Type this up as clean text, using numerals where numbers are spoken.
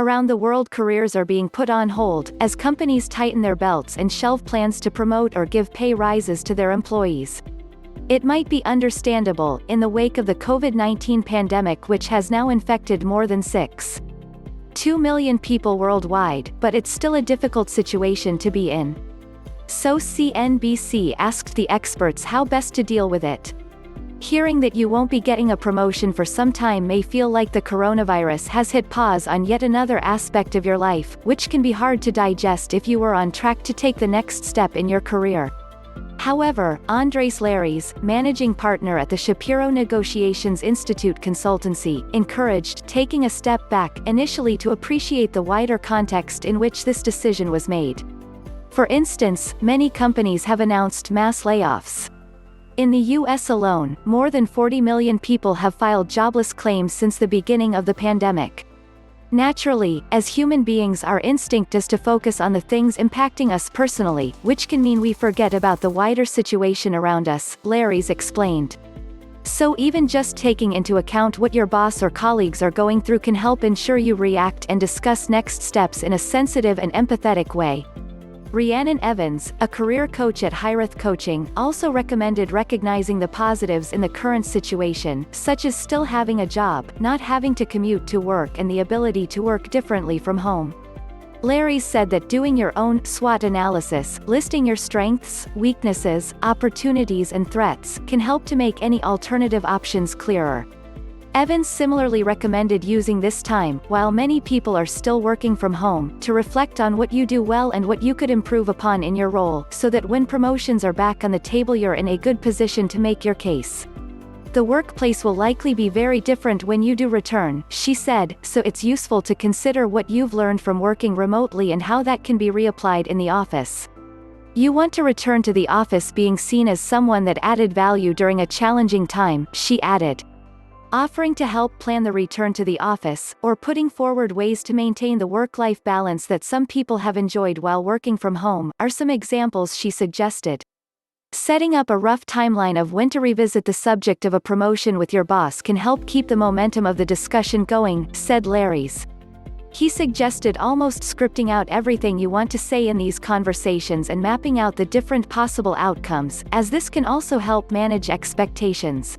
Around the world, careers are being put on hold, as companies tighten their belts and shelve plans to promote or give pay rises to their employees. It might be understandable, in the wake of the COVID-19 pandemic, which has now infected more than 6.2 million people worldwide, but it's still a difficult situation to be in. So CNBC asked the experts how best to deal with it. Hearing that you won't be getting a promotion for some time may feel like the coronavirus has hit pause on yet another aspect of your life, which can be hard to digest if you were on track to take the next step in your career. However, Lares, managing partner at the Shapiro Negotiations Institute consultancy, encouraged taking a step back initially to appreciate the wider context in which this decision was made. For instance, many companies have announced mass layoffs. In the U.S. alone, more than 40 million people have filed jobless claims since the beginning of the pandemic. Naturally, as human beings, our instinct is to focus on the things impacting us personally, which can mean we forget about the wider situation around us, Lares explained. So even just taking into account what your boss or colleagues are going through can help ensure you react and discuss next steps in a sensitive and empathetic way. Rhiannon Evans, a career coach at Hiraeth Coaching, also recommended recognizing the positives in the current situation, such as still having a job, not having to commute to work, and the ability to work differently from home. Lares said that doing your own SWOT analysis, listing your strengths, weaknesses, opportunities and threats, can help to make any alternative options clearer. Evans similarly recommended using this time, while many people are still working from home, to reflect on what you do well and what you could improve upon in your role, so that when promotions are back on the table you're in a good position to make your case. The workplace will likely be very different when you do return, she said, so it's useful to consider what you've learned from working remotely and how that can be reapplied in the office. You want to return to the office being seen as someone that added value during a challenging time, she added. Offering to help plan the return to the office, or putting forward ways to maintain the work-life balance that some people have enjoyed while working from home, are some examples she suggested. Setting up a rough timeline of when to revisit the subject of a promotion with your boss can help keep the momentum of the discussion going, said Lares. He suggested almost scripting out everything you want to say in these conversations and mapping out the different possible outcomes, as this can also help manage expectations.